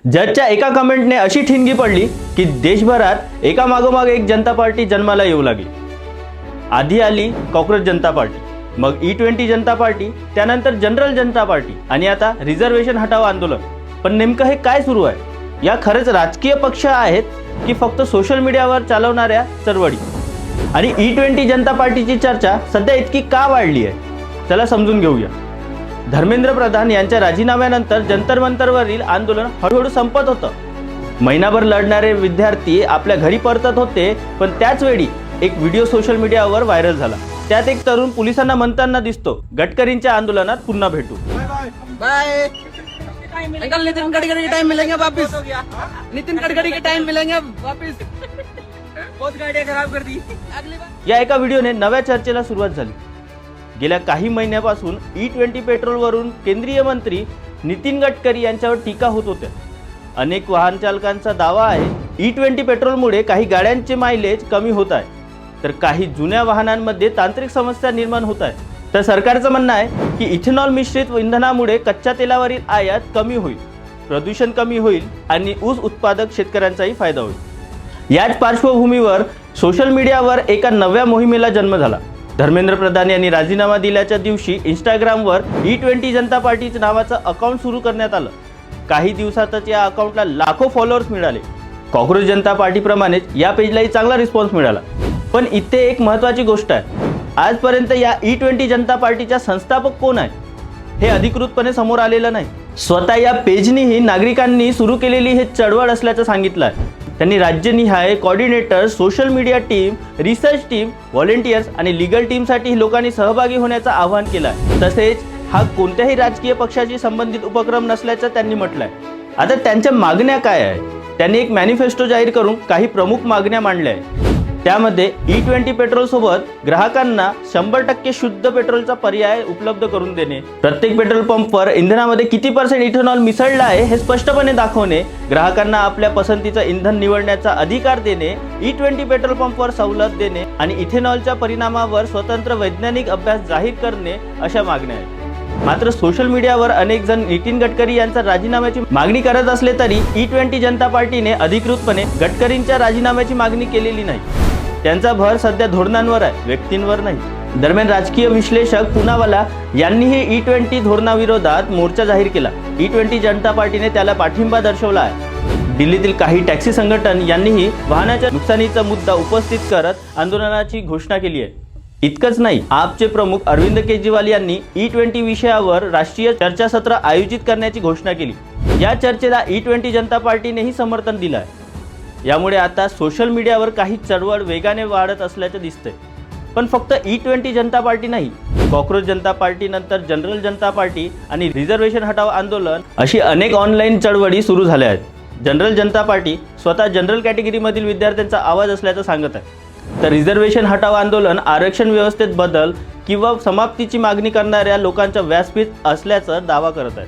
जजच्या एका कमेंटने अशी ठिणगी पडली की देशभरात एका मागोमाग एक जनता पार्टी जन्माला येऊ लागली। आधी आली कॉक्रोच जनता पार्टी, मग E20 जनता पार्टी, त्यानंतर जनरल जनता पार्टी आणि आता रिझर्वेशन हटाव आंदोलन। पण नेमकं हे काय सुरू आहे? या खरंच राजकीय पक्ष आहेत की फक्त सोशल मीडियावर चालवणाऱ्या चळवळी? आणि E20 जनता पार्टीची चर्चा सध्या इतकी का वाढली आहे? चला समजून घेऊया। धर्मेंद्र प्रधान यांच्या राजीनाम्यानंतर जंतर मंतरवरील आंदोलन हळूहळू संपत होतं। महिनाभर लढणारे विद्यार्थी आपल्या घरी परतत होते, पण त्याच वेळी एक व्हिडिओ सोशल मीडियावर व्हायरल झाला। त्यात एक तरुण पोलिसांना म्हणताना दिसतो, गडकरींच्या आंदोलनात पुन्हा भेटू। बाय अंकल, नितिन गडकरी के टाइम मिलेंगे वापस। नितिन गडकरी के टाइम मिलेंगे वापस। बहुत गाड़ियां खराब कर दी अगली बार। या एका व्हिडिओने नव्या चर्चेला सुरुवात झाली। गेल्या काही महिन्यापासून E20 पेट्रोलवरून केंद्रीय मंत्री नितिन गडकरी यांच्यावर टीका होत होत्या। अनेक वाहन चालकांचा दावा आहे E20 पेट्रोलमुळे काही गाड्यांचे मायलेज कमी होत आहे, तर काही जुन्या वाहनांमध्ये तांत्रिक समस्या निर्माण होत आहे। तर सरकारचं म्हणणं आहे की इथेनॉल मिश्रित इंधनामुळे कच्च्या तेलावरील आयात कमी होईल, प्रदूषण कमी होईल आणि ऊस उत्पादक शेतकऱ्यांचाही फायदा होईल। याच पार्श्वभूमीवर सोशल मीडियावर एका नव्या मोहिमेला जन्म झाला। धर्मेंद्र प्रधान यांनी राजीनामा दिल्याच्या दिवशी इंस्टाग्रामवर E20 जनता पार्टीचं नावाचं अकाउंट सुरू करण्यात आलं। काही दिवसातच या अकाउंटला लाखो फॉलोअर्स मिळाले। कॉक्रोच जनता पार्टीप्रमाणेच या पेजलाही चांगला रिस्पॉन्स मिळाला। पण इथे एक महत्त्वाची गोष्ट आहे, आजपर्यंत या E20 जनता पार्टीच्या संस्थापक कोण आहे हे अधिकृतपणे समोर आलेलं नाही। स्वतः या पेजनीही नागरिकांनी सुरू केलेली हे चळवळ असल्याचं सांगितलं आहे। त्यांनी राज्यनिहाय coordinator, social media team, research team, volunteers आणि लीगल टीमसाठी लोकांनी सहभागी होण्याचं आवाहन केलं आहे। तसेच हा कोणत्याही राजकीय पक्षाशी संबंधित उपक्रम नसल्याचं त्यांनी म्हटलं आहे। आता त्यांच्या मागण्या काय आहेत? त्यांनी एक मॅनिफेस्टो जाहीर करून काही प्रमुख मागण्या मांडल्या आहेत। त्यामध्ये E20 पेट्रोल सोबत ग्राहकांना 100% शुद्ध पेट्रोलचा पर्याय उपलब्ध करून देणे, प्रत्येक पेट्रोल पंपवर इंधनामध्ये किती % इथेनॉल मिसळलं आहे हे स्पष्टपणे दाखवणे, ग्राहकांना आपल्या पसंतीचं इंधन निवडण्याचा अधिकार देणे, E20 पेट्रोल पंपवर सवलत देणे आणि इथेनॉलच्या परिणामावर स्वतंत्र वैज्ञानिक अभ्यास जाहीर करणे अशा मागण्या आहेत। मात्र सोशल मीडियावर अनेक जण नितिन गडकरी यांच्या राजीनाम्याची मागणी करत असले तरी E20 जनता पार्टीने अधिकृतपणे गडकरींच्या राजीनाम्याची मागणी केलेली नाही। त्यांचा भर सध्या धोरणांवर आहे, व्यक्तींवर नाही। दरम्यान राजकीय विश्लेषक पूनावाला यांनीही E20 धोरणाविरोधात मोर्चा जाहीर केला। E20 जनता पार्टीने त्याला पाठिंबा दर्शवला आहे। दिल्लीतील काही टॅक्सी संघटन यांनीही वाहनाच्या नुकसानीचा मुद्दा उपस्थित करत आंदोलनाची घोषणा केली आहे। इतकंच नाही, आपचे प्रमुख अरविंद केजरीवाल यांनी E20 विषयावर राष्ट्रीय चर्चासत्र आयोजित करण्याची घोषणा केली। या चर्चेला E20 जनता पार्टीनेही समर्थन दिलं आहे। यामुळे आता सोशल मीडियावर काही चळवळ वेगाने वाढत असल्याचं दिसतंय। पण फक्त E20 जनता पार्टी नाही, कॉक्रोच जनता पार्टी नंतर जनरल जनता पार्टी आणि रिझर्वेशन हटाव आंदोलन अशी अनेक ऑनलाईन चळवळी सुरू झाल्या आहेत। जनरल जनता पार्टी स्वतः जनरल कॅटेगरीमधील विद्यार्थ्यांचा आवाज असल्याचं सांगत आहे, तर रिझर्वेशन हटाव आंदोलन आरक्षण व्यवस्थेत बदल किंवा समाप्तीची मागणी करणाऱ्या लोकांचा व्यासपीठ असल्याचा दावा करत आहे।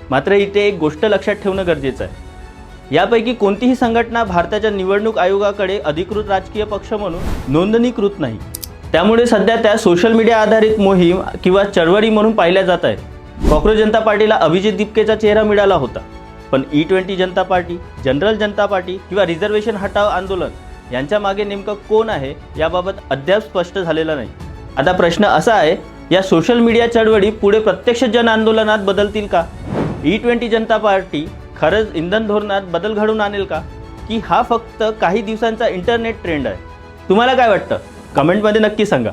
मात्र इथे एक गोष्ट लक्षात ठेवणं गरजेचं आहे, यापैकी कोणतीही संघटना भारताच्या निवडणूक आयोगाकडे अधिकृत राजकीय पक्ष म्हणून नोंदणीकृत नाही। त्यामुळे सध्या त्या सोशल मीडिया आधारित मोहीम किंवा चळवळी म्हणून पाहिल्या जात आहेत। कॉक्रोच जनता पार्टीला अभिजित दिपकेचा चेहरा मिळाला होता, पण E20 जनता पार्टी, जनरल जनता पार्टी किंवा रिझर्वेशन हटाव आंदोलन यांच्या मागे नेमकं कोण आहे याबाबत अद्याप स्पष्ट झालेलं नाही। आता प्रश्न असा आहे, या सोशल मीडिया चळवळी पुढे प्रत्यक्ष जन आंदोलनात बदलतील का? E20 जनता पार्टी खरंच इंधन धोरणात बदल घडवून आणेल का, की हा फक्त काही दिवसांचा इंटरनेट ट्रेंड आहे? तुम्हाला काय वाटतं? कमेंटमध्ये नक्की सांगा।